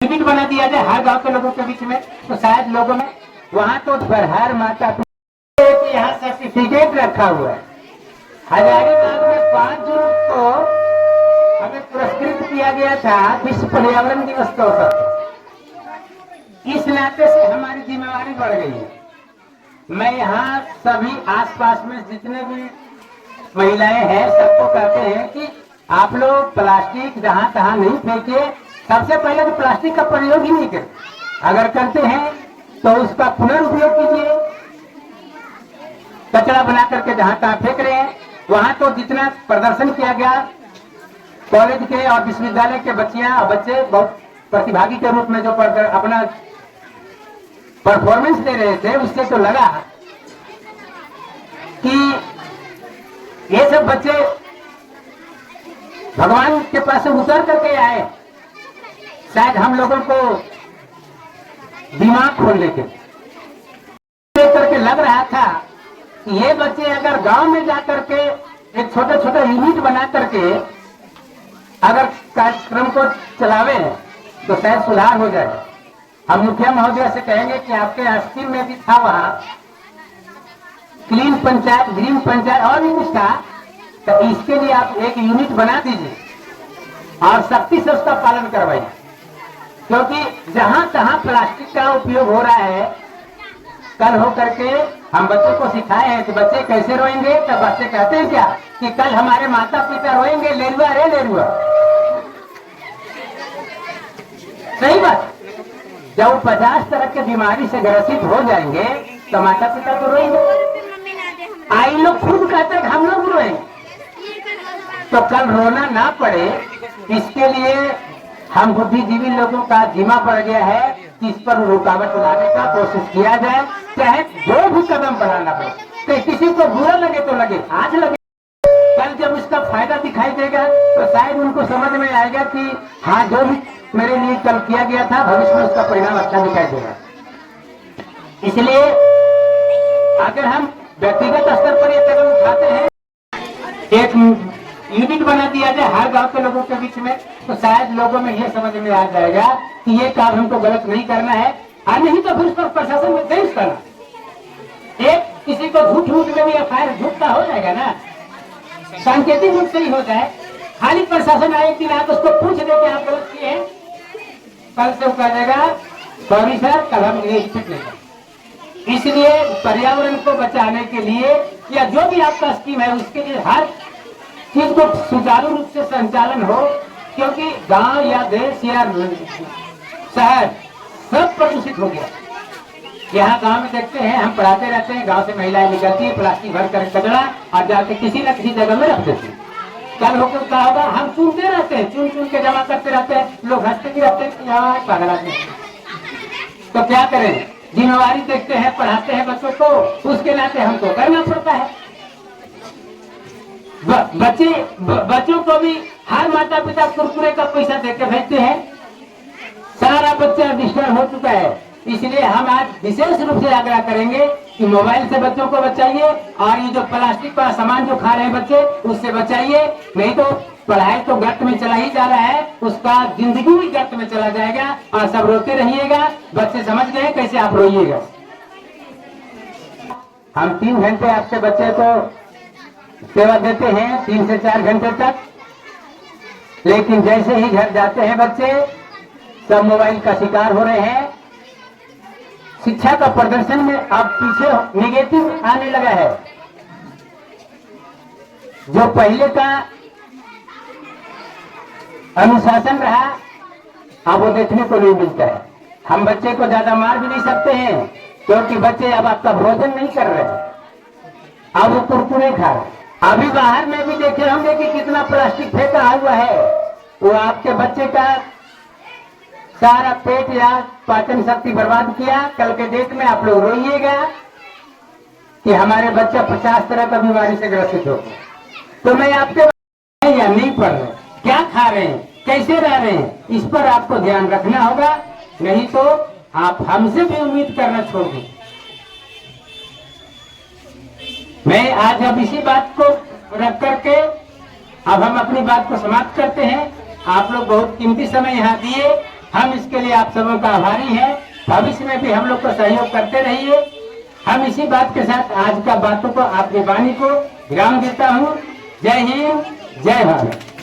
Ticket बना दिया जाए हर गांव के लोगों के बीच में, तो शायद लोगों में वहां तो हर माता पिता यहाँ सर्टिफिकेट रखा हुआ है। हजारीबाग में 5 जून को हमें पुरस्कृत किया गया था विश्व पर्यावरण दिवस के अवसर पर। इस नाते से हमारी जिम्मेवारी बढ़ गई है। मैं यहाँ सभी आसपास में जितने भी महिलाएं हैं सबको कहते हैं कि आप लोग प्लास्टिक जहाँ तहाँ नहीं फेंकिए। सबसे पहले तो प्लास्टिक का प्रयोग ही नहीं करें, अगर करते हैं तो उसका पुनर्उपयोग कीजिए। कचरा बना करके जहाँ तहाँ फेंक रहे हैं, वहां तो जितना प्रदर्शन किया गया, कॉलेज के और विश्वविद्यालय के बच्चियां और बच्चे बहुत प्रतिभागी के रूप में जो अपना परफॉर्मेंस दे रहे थे, उससे तो लगा कि ये सब बच्चे भगवान के पास से उतर करके आए। शायद हम लोगों को दिमाग खोलने के देख करके लग रहा था कि ये बच्चे अगर गांव में जाकर के एक छोटा छोटा यूनिट बना करके अगर कार्यक्रम को चलावे तो शायद सुधार हो जाए। हम मुखिया महोदय से कहेंगे कि आपके स्कीम में भी था वहां क्लीन पंचायत, ग्रीन पंचायत और भी कुछ था, तो इसके लिए आप एक यूनिट बना दीजिए और सख्ती से उसका पालन करवाइए। क्योंकि जहां तहां प्लास्टिक का उपयोग हो रहा है, कल हो करके हम बच्चों को सिखाए हैं कि बच्चे कैसे रोएंगे, तब बच्चे कहते हैं क्या कि कल हमारे माता पिता रोएंगे, लेरुआ रे लेरुआ। सही बात। जब वो 50 तरह की बीमारी से ग्रसित हो जाएंगे तो माता पिता तो रोएंगे। आई लोग खुद कहते हैं हम लोग रोएंगे, तो कल रोना ना पड़े इसके लिए हम बुद्धिजीवी लोगों का जिम्मा पड़ गया है कि इस पर रुकावट लाने का कोशिश किया जाए, चाहे जो भी कदम बढ़ाना पड़े। तो किसी को बुरा लगे तो लगे, आज लगे, कल जब इसका फायदा दिखाई देगा तो शायद उनको समझ में आएगा कि हाँ, जो भी मेरे लिए कल किया गया था भविष्य में उसका परिणाम अच्छा दिखाई देगा। इसलिए अगर हम व्यक्तिगत स्तर पर ये कदम उठाते हैं, एक यूनिट बना दिया जाए हर गांव के लोगों के बीच में, तो शायद लोगों में यह समझ में आ जाएगा कि ये काम हमको गलत नहीं करना है। और नहीं तो फिर उस पर प्रशासन में पेश करना। एक किसी को झूठ में भी एफआईआर झूठ का हो जाएगा ना, सांकेतिक रूप से ही हो जाए। खाली प्रशासन आए कि आप उसको पूछ दे कि आप गलत किए हैं, कल से वो कह देगा सॉरी सर, कल हम ये ठीक नहीं करेंगे। इसलिए पर्यावरण को बचाने के लिए या जो भी आपका स्कीम है उसके लिए हर चीज को सुचारू रूप से संचालन हो, क्योंकि गांव या देश या शहर सब प्रदूषित हो गया। यहाँ गांव में देखते हैं, हम पढ़ाते रहते हैं, गांव से महिलाएं निकलती है प्लास्टिक भर कर कचरा और जाके किसी न किसी जगह में रख देती है। कल होकर क्या होगा, हम चुनते रहते हैं, चुन चुन के जमा करते रहते हैं, लोग हंसते भी रहते हैं यार पागल आदमी। तो क्या करें, जिम्मेवारी देखते हैं, पढ़ाते हैं बच्चों को, उसके नाते हमको करना पड़ता है। बच्चों को भी हर माता पिता कुरकुरे का पैसा देकर भेजते हैं। सारा बच्चा डिस्टर्ब हो चुका है। इसलिए हम आज विशेष रूप से आग्रह करेंगे कि मोबाइल से बच्चों को बचाइए और ये जो प्लास्टिक का सामान जो खा रहे हैं बच्चे उससे बचाइए। नहीं तो पढ़ाई तो गर्त में चला ही जा रहा है, उसका जिंदगी भी गर्त में चला जाएगा और सब रोते रहिएगा। बच्चे समझ गए कैसे आप रोइएगा। हम 3 घंटे आपके बच्चे को सेवा देते हैं, 3 से 4 घंटे तक, लेकिन जैसे ही घर जाते हैं बच्चे सब मोबाइल का शिकार हो रहे हैं। शिक्षा का प्रदर्शन में अब पीछे निगेटिव आने लगा है। जो पहले का अनुशासन रहा अब वो देखने को नहीं मिलता है। हम बच्चे को ज्यादा मार भी नहीं सकते हैं क्योंकि बच्चे अब आपका भोजन नहीं कर रहे, अब वो कुरकुरे खा रहे। अभी बाहर में भी देखे होंगे कि कितना प्लास्टिक फेंका हुआ है। वो आपके बच्चे का सारा पेट या पाचन शक्ति बर्बाद किया। कल के डेट में आप लोग रोइएगा कि हमारे बच्चा 50 तरह का बीमारी से ग्रसित हो गया। तो मैं आपके या नहीं पढ़ रहे, क्या खा रहे हैं, कैसे रह रहे हैं, इस पर आपको ध्यान रखना होगा। नहीं तो आप हमसे भी उम्मीद करना छोड़ दें। मैं आज अब इसी बात को रख करके अब हम अपनी बात को समाप्त करते हैं। आप लोग बहुत कीमती समय यहाँ दिए, हम इसके लिए आप सबों का आभारी हैं। भविष्य में भी हम लोग को सहयोग करते रहिए। हम इसी बात के साथ आज का बातों को, आपकी वाणी को विराम देता हूँ। जय हिंद, जय भारत।